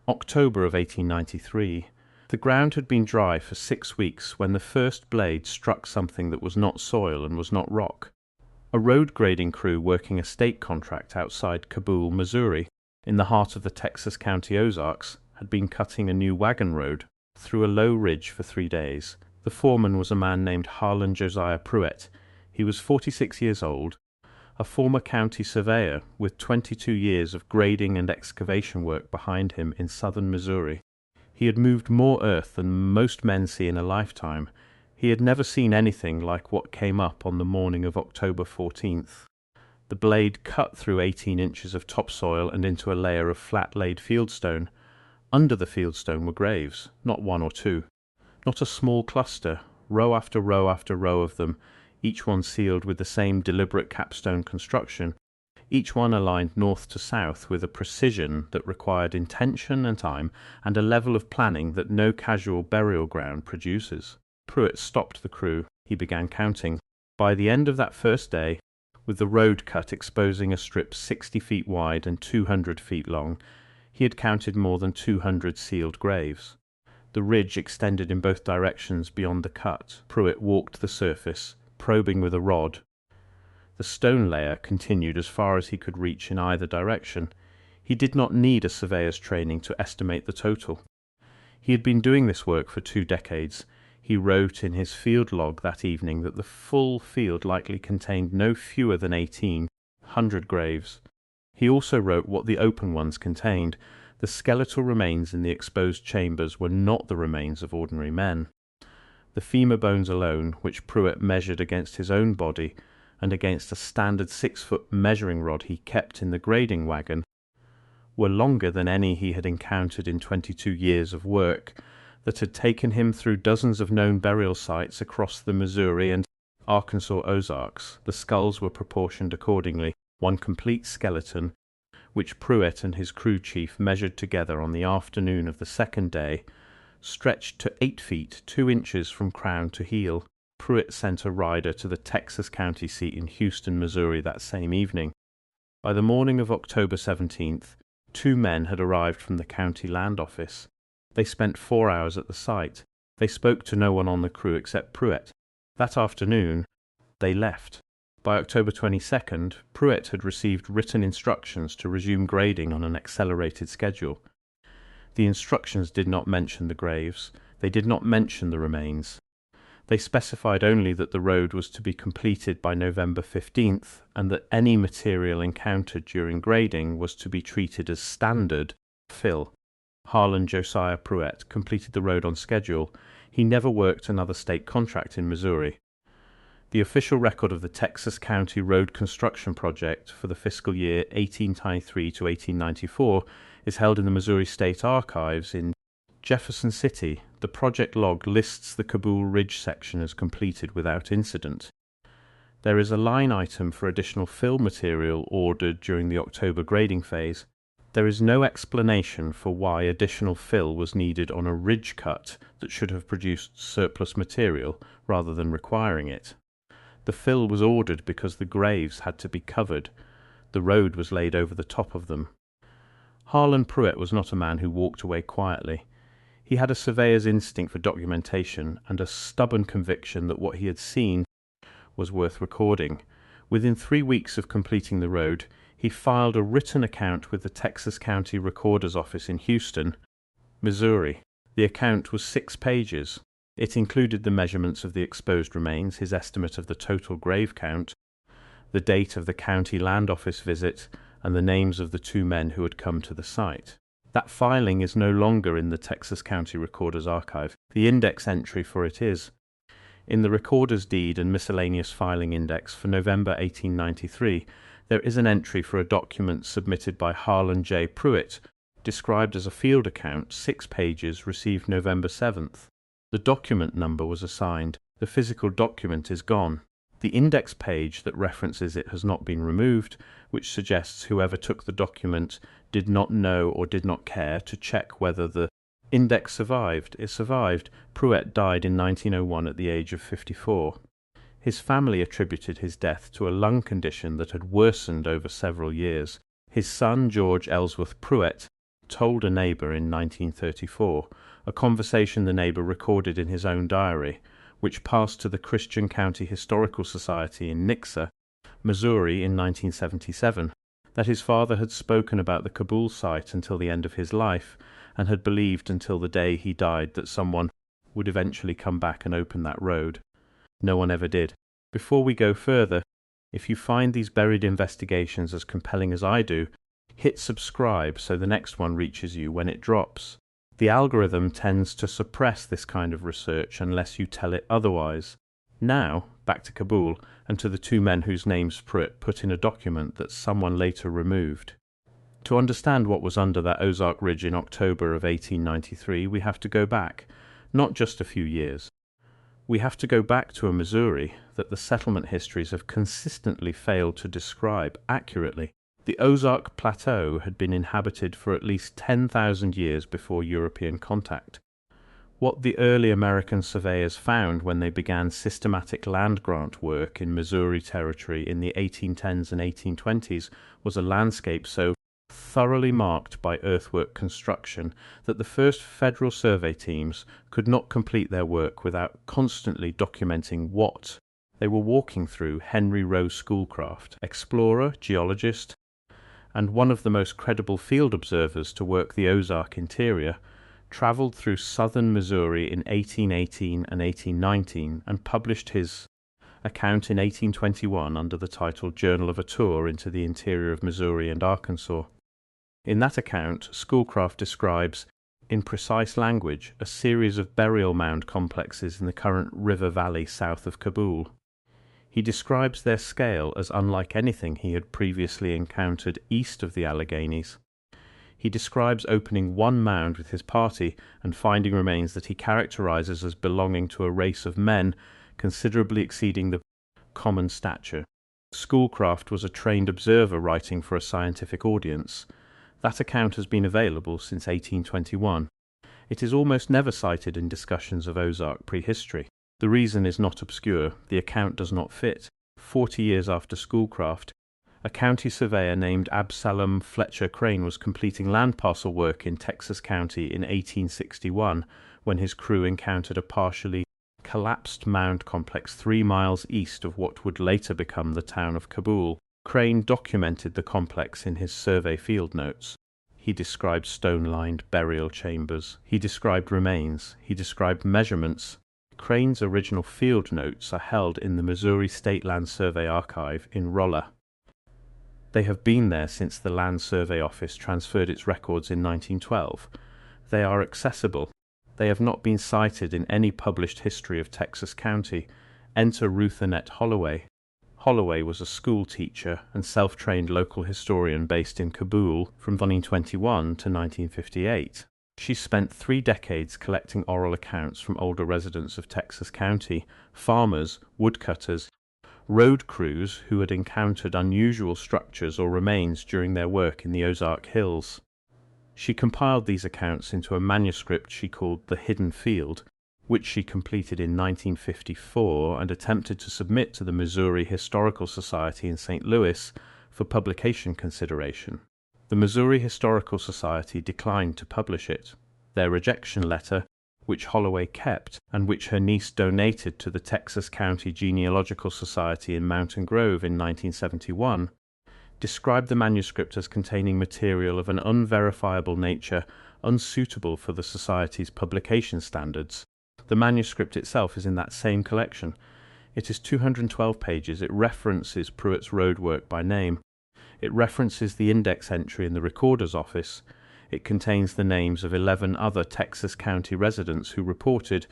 October of 1893. The ground had been dry for 6 weeks when the first blade struck something that was not soil and was not rock. A road grading crew working a state contract outside Kabul, Missouri, in the heart of the Texas County Ozarks, had been cutting a new wagon road through a low ridge for 3 days. The foreman was a man named Harlan Josiah Pruitt. He was 46 years old, a former county surveyor with 22 years of grading and excavation work behind him in southern Missouri. He had moved more earth than most men see in a lifetime. He had never seen anything like what came up on the morning of October 14th. The blade cut through 18 inches of topsoil and into a layer of flat-laid fieldstone. Under the fieldstone were graves, not one or two, not a small cluster, row after row after row of them, each one sealed with the same deliberate capstone construction, each one aligned north to south with a precision that required intention and time and a level of planning that no casual burial ground produces. Pruitt stopped the crew. He began counting. By the end of that first day, with the road cut exposing a strip 60 feet wide and 200 feet long, he had counted more than 200 sealed graves. The ridge extended in both directions beyond the cut. Pruitt walked the surface, probing with a rod. The stone layer continued as far as he could reach in either direction. He did not need a surveyor's training to estimate the total. He had been doing this work for 2 decades. He wrote in his field log that evening that the full field likely contained no fewer than 1,800 graves. He also wrote what the open ones contained. The skeletal remains in the exposed chambers were not the remains of ordinary men. The femur bones alone, which Pruitt measured against his own body and against a standard 6-foot measuring rod he kept in the grading wagon, were longer than any he had encountered in 22 years of work that had taken him through dozens of known burial sites across the Missouri and Arkansas Ozarks. The skulls were proportioned accordingly, one complete skeleton, which Pruitt and his crew chief measured together on the afternoon of the second day, stretched to 8 feet 2 inches from crown to heel. Pruitt sent a rider to the Texas County seat in Houston, Missouri that same evening. By the morning of October 17th, 2 men had arrived from the county land office. They spent 4 hours at the site. They spoke to no one on the crew except Pruitt. That afternoon, they left. By October 22nd, Pruitt had received written instructions to resume grading on an accelerated schedule. The instructions did not mention the graves. They did not mention the remains. They specified only that the road was to be completed by November 15th and that any material encountered during grading was to be treated as standard fill. Harlan Josiah Pruitt completed the road on schedule. He never worked another state contract in Missouri. The official record of the Texas County Road Construction Project for the fiscal year 1893 to 1894 is held in the Missouri State Archives in Jefferson City. The project log lists the Kabul Ridge section as completed without incident. There is a line item for additional fill material ordered during the October grading phase. There is no explanation for why additional fill was needed on a ridge cut that should have produced surplus material rather than requiring it. The fill was ordered because the graves had to be covered. The road was laid over the top of them. Harlan Pruitt was not a man who walked away quietly. He had a surveyor's instinct for documentation and a stubborn conviction that what he had seen was worth recording. Within 3 weeks of completing the road, he filed a written account with the Texas County Recorder's Office in Houston, Missouri. The account was 6 pages. It included the measurements of the exposed remains, his estimate of the total grave count, the date of the county land office visit, and the names of the 2 men who had come to the site. That filing is no longer in the Texas County Recorder's Archive. The index entry for it is. In the Recorder's Deed and Miscellaneous Filing Index for November 1893, there is an entry for a document submitted by Harlan J. Pruitt, described as a field account, 6 pages, received November 7th. The document number was assigned. The physical document is gone. The index page that references it has not been removed, which suggests whoever took the document did not know or did not care to check whether the index survived. It survived. Pruitt died in 1901 at the age of 54. His family attributed his death to a lung condition that had worsened over several years. His son, George Ellsworth Pruitt, told a neighbor in 1934, a conversation the neighbor recorded in his own diary, which passed to the Christian County Historical Society in Nixa, Missouri in 1977, that his father had spoken about the Kabul site until the end of his life, and had believed until the day he died that someone would eventually come back and open that road. No one ever did. Before we go further, if you find these buried investigations as compelling as I do, hit subscribe so the next one reaches you when it drops. The algorithm tends to suppress this kind of research unless you tell it otherwise. Now, back to Kabul, and to the two men whose names Pruitt put in a document that someone later removed. To understand what was under that Ozark Ridge in October of 1893, we have to go back, not just a few years. We have to go back to a Missouri that the settlement histories have consistently failed to describe accurately. The Ozark Plateau had been inhabited for at least 10,000 years before European contact. What the early American surveyors found when they began systematic land grant work in Missouri Territory in the 1810s and 1820s was a landscape so thoroughly marked by earthwork construction that the first federal survey teams could not complete their work without constantly documenting what they were walking through. Henry Rowe Schoolcraft, explorer, geologist, and one of the most credible field observers to work the Ozark interior, travelled through southern Missouri in 1818 and 1819 and published his account in 1821 under the title Journal of a Tour into the Interior of Missouri and Arkansas. In that account, Schoolcraft describes, in precise language, a series of burial mound complexes in the current river valley south of Kabul. He describes their scale as unlike anything he had previously encountered east of the Alleghenies. He describes opening one mound with his party and finding remains that he characterizes as belonging to a race of men considerably exceeding the common stature. Schoolcraft was a trained observer writing for a scientific audience. That account has been available since 1821. It is almost never cited in discussions of Ozark prehistory. The reason is not obscure. The account does not fit. 40 years after Schoolcraft, a county surveyor named Absalom Fletcher Crane was completing land parcel work in Texas County in 1861 when his crew encountered a partially collapsed mound complex 3 miles east of what would later become the town of Kabul. Crane documented the complex in his survey field notes. He described stone-lined burial chambers. He described remains. He described measurements. Crane's original field notes are held in the Missouri State Land Survey Archive in Rolla. They have been there since the Land Survey Office transferred its records in 1912. They are accessible. They have not been cited in any published history of Texas County. Enter Ruth Annette Holloway. Holloway was a school teacher and self-trained local historian based in Kabul from 1921 to 1958. She spent 3 decades collecting oral accounts from older residents of Texas County, farmers, woodcutters, road crews who had encountered unusual structures or remains during their work in the Ozark Hills. She compiled these accounts into a manuscript she called The Hidden Field, which she completed in 1954 and attempted to submit to the Missouri Historical Society in St. Louis for publication consideration. The Missouri Historical Society declined to publish it. Their rejection letter, which Holloway kept and which her niece donated to the Texas County Genealogical Society in Mountain Grove in 1971, described the manuscript as containing material of an unverifiable nature unsuitable for the Society's publication standards. The manuscript itself is in that same collection. It is 212 pages. It references Pruitt's roadwork by name. It references the index entry in the recorder's office. It contains the names of 11 other Texas County residents who reported,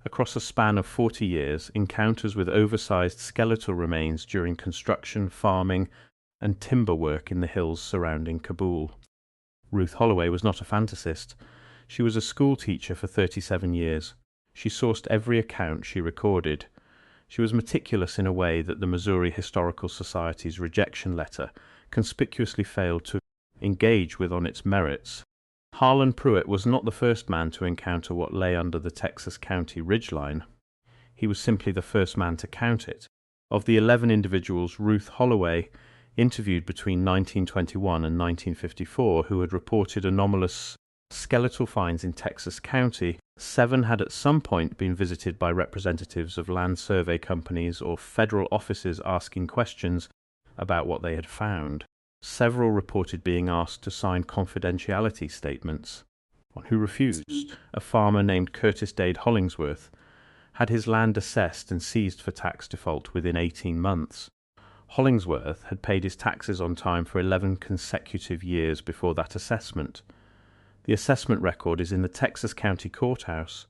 across a span of 40 years, encounters with oversized skeletal remains during construction, farming, and timber work in the hills surrounding Kabul. Ruth Holloway was not a fantasist. She was a school teacher for 37 years. She sourced every account she recorded. She was meticulous in a way that the Missouri Historical Society's rejection letter conspicuously failed to engage with on its merits. Harlan Pruitt was not the first man to encounter what lay under the Texas County ridgeline. He was simply the first man to count it. Of the 11 individuals Ruth Holloway interviewed between 1921 and 1954 who had reported anomalous skeletal finds in Texas County, 7 had at some point been visited by representatives of land survey companies or federal offices asking questions about what they had found. Several reported being asked to sign confidentiality statements. One who refused, a farmer named Curtis Dade Hollingsworth, had his land assessed and seized for tax default within 18 months. Hollingsworth had paid his taxes on time for 11 consecutive years before that assessment. The assessment record is in the Texas County Courthouse.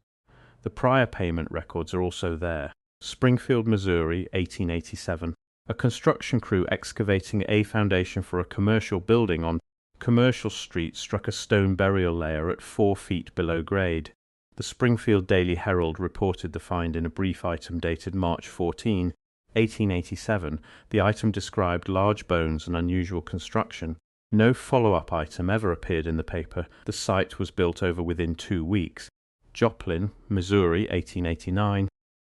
The prior payment records are also there. Springfield, Missouri, 1887. A construction crew excavating a foundation for a commercial building on Commercial Street struck a stone burial layer at 4 feet below grade. The Springfield Daily Herald reported the find in a brief item dated March 14, 1887. The item described large bones and unusual construction. No follow-up item ever appeared in the paper. The site was built over within 2 weeks. Joplin, Missouri, 1889.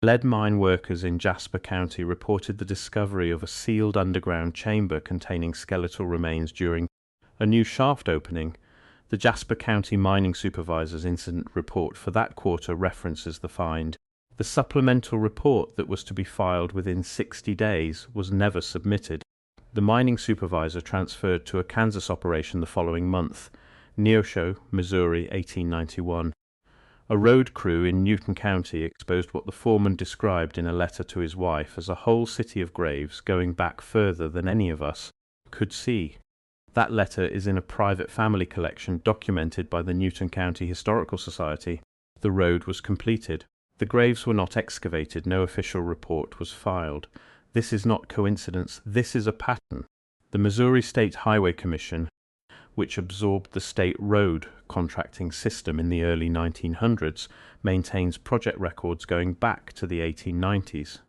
Lead mine workers in Jasper County reported the discovery of a sealed underground chamber containing skeletal remains during a new shaft opening. The Jasper County mining supervisor's incident report for that quarter references the find. The supplemental report that was to be filed within 60 days was never submitted. The mining supervisor transferred to a Kansas operation the following month. Neosho, Missouri, 1891. A road crew in Newton County exposed what the foreman described in a letter to his wife as a whole city of graves going back further than any of us could see. That letter is in a private family collection documented by the Newton County Historical Society. The road was completed. The graves were not excavated. No official report was filed. This is not coincidence. This is a pattern. The Missouri State Highway Commission, which absorbed the state road contracting system in the early 1900s, maintains project records going back to the 1890s.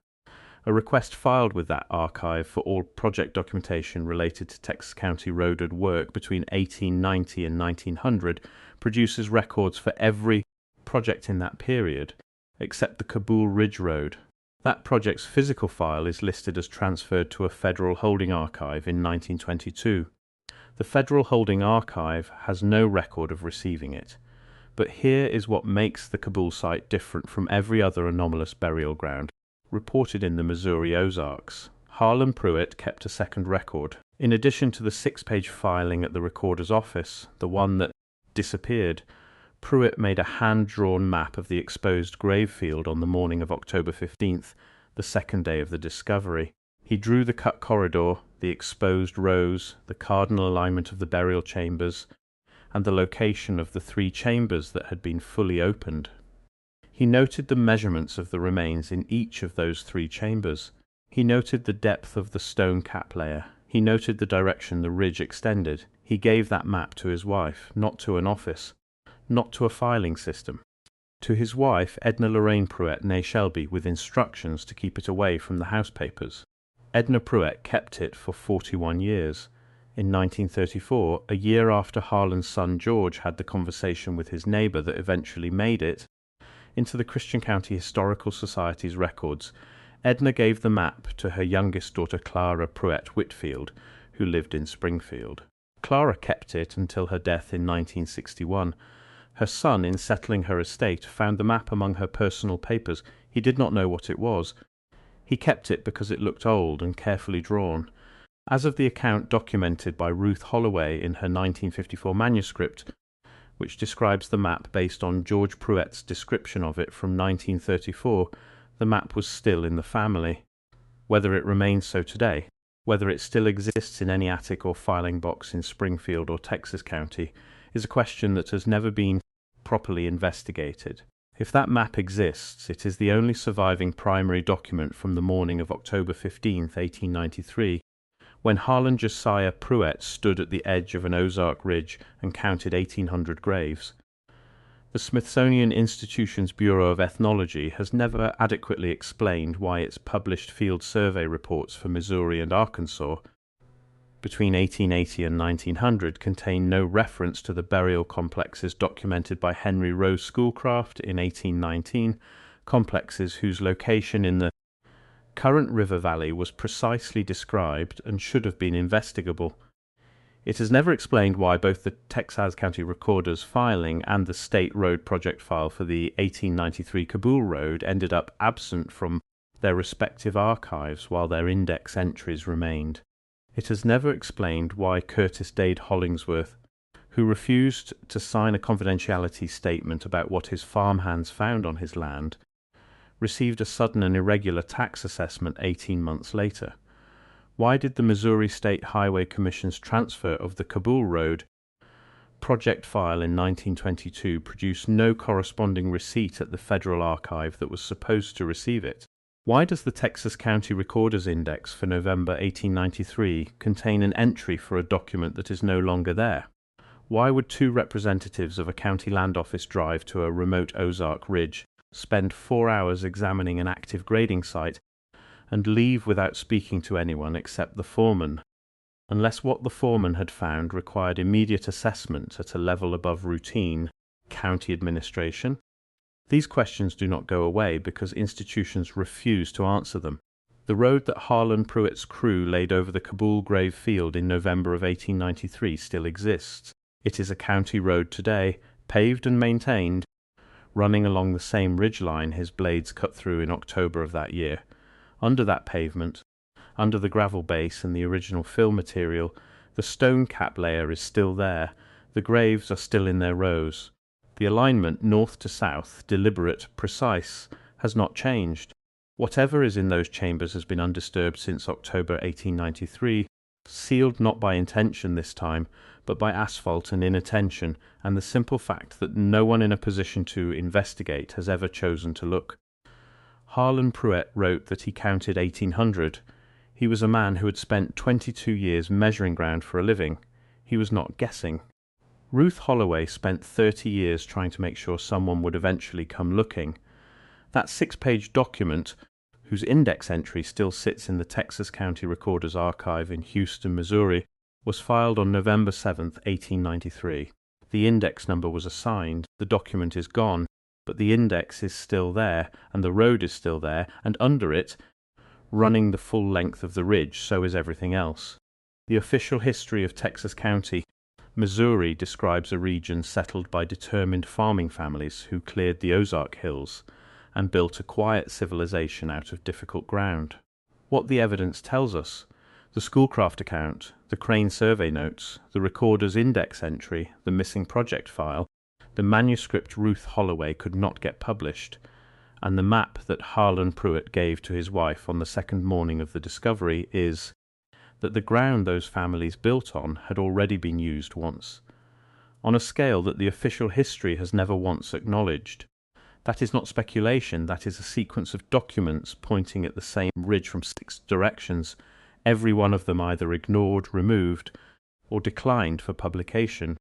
A request filed with that archive for all project documentation related to Texas County road work between 1890 and 1900 produces records for every project in that period, except the Cabul Ridge Road. That project's physical file is listed as transferred to a federal holding archive in 1922. The Federal Holding Archive has no record of receiving it. But here is what makes the Cabul site different from every other anomalous burial ground reported in the Missouri Ozarks. Harlan Pruitt kept a second record. In addition to the 6-page filing at the recorder's office, the one that disappeared, Pruitt made a hand-drawn map of the exposed grave field on the morning of October 15th, the second day of the discovery. He drew the cut corridor, the exposed rows, the cardinal alignment of the burial chambers, and the location of the 3 chambers that had been fully opened. He noted the measurements of the remains in each of those 3 chambers. He noted the depth of the stone cap layer. He noted the direction the ridge extended. He gave that map to his wife, not to an office, not to a filing system. To his wife, Edna Lorraine Pruitt, née Shelby, with instructions to keep it away from the house papers. Edna Pruitt kept it for 41 years. In 1934, a year after Harlan's son George had the conversation with his neighbor that eventually made it into the Christian County Historical Society's records, Edna gave the map to her youngest daughter Clara Pruitt Whitfield, who lived in Springfield. Clara kept it until her death in 1961. Her son, in settling her estate, found the map among her personal papers. He did not know what it was. He kept it because it looked old and carefully drawn. As of the account documented by Ruth Holloway in her 1954 manuscript, which describes the map based on George Pruitt's description of it from 1934, the map was still in the family. Whether it remains so today, whether it still exists in any attic or filing box in Springfield or Texas County, is a question that has never been properly investigated. If that map exists, it is the only surviving primary document from the morning of October 15, 1893, when Harlan Josiah Pruitt stood at the edge of an Ozark ridge and counted 1,800 graves. The Smithsonian Institution's Bureau of Ethnology has never adequately explained why its published field survey reports for Missouri and Arkansas between 1880 and 1900 contain no reference to the burial complexes documented by Henry Rose Schoolcraft in 1819, complexes whose location in the Current river valley was precisely described and should have been investigable. It has never explained why both the Texas County Recorder's filing and the State Road Project file for the 1893 Kabul Road ended up absent from their respective archives while their index entries remained. It has never explained why Curtis Dade Hollingsworth, who refused to sign a confidentiality statement about what his farmhands found on his land, received a sudden and irregular tax assessment 18 months later. Why did the Missouri State Highway Commission's transfer of the Kabul Road project file in 1922 produce no corresponding receipt at the Federal Archive that was supposed to receive it? Why does the Texas County Recorder's Index for November 1893 contain an entry for a document that is no longer there? Why would two representatives of a county land office drive to a remote Ozark ridge, spend 4 hours examining an active grading site, and leave without speaking to anyone except the foreman, unless what the foreman had found required immediate assessment at a level above routine county administration? These questions do not go away because institutions refuse to answer them. The road that Harlan Pruitt's crew laid over the Kabul grave field in November of 1893 still exists. It is a county road today, paved and maintained, running along the same ridgeline his blades cut through in October of that year. Under that pavement, under the gravel base and the original fill material, the stone cap layer is still there. The graves are still in their rows. The alignment, north to south, deliberate, precise, has not changed. Whatever is in those chambers has been undisturbed since October 1893, sealed not by intention this time, but by asphalt and inattention, and the simple fact that no one in a position to investigate has ever chosen to look. Harlan Pruitt wrote that he counted 1800. He was a man who had spent 22 years measuring ground for a living. He was not guessing. Ruth Holloway spent 30 years trying to make sure someone would eventually come looking. That 6-page document, whose index entry still sits in the Texas County Recorder's Archive in Houston, Missouri, was filed on November 7, 1893. The index number was assigned, the document is gone, but the index is still there, and the road is still there, and under it, running the full length of the ridge, so is everything else. The official history of Texas County, Missouri, describes a region settled by determined farming families who cleared the Ozark Hills and built a quiet civilization out of difficult ground. What the evidence tells us, the Schoolcraft account, the Crane survey notes, the recorder's index entry, the missing project file, the manuscript Ruth Holloway could not get published, and the map that Harlan Pruitt gave to his wife on the second morning of the discovery is that the ground those families built on had already been used once, on a scale that the official history has never once acknowledged. That is not speculation, that is a sequence of documents pointing at the same ridge from 6 directions, every one of them either ignored, removed, or declined for publication.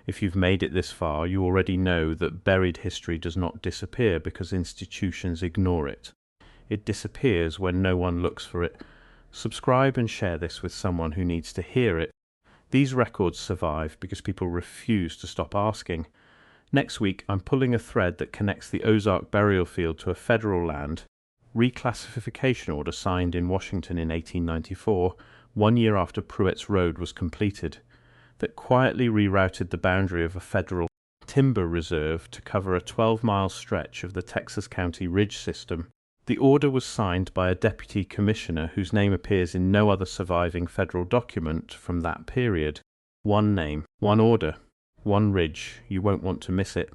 If you've made it this far, you already know that buried history does not disappear because institutions ignore it. It disappears when no one looks for it. Subscribe and share this with someone who needs to hear it. These records survive because people refuse to stop asking. Next week, I'm pulling a thread that connects the Ozark burial field to a federal land reclassification order signed in Washington in 1894, 1 year after Pruitt's Road was completed, that quietly rerouted the boundary of a federal timber reserve to cover a 12-mile stretch of the Texas County Ridge system. The order was signed by a deputy commissioner whose name appears in no other surviving federal document from that period. One name, one order, one ridge. You won't want to miss it.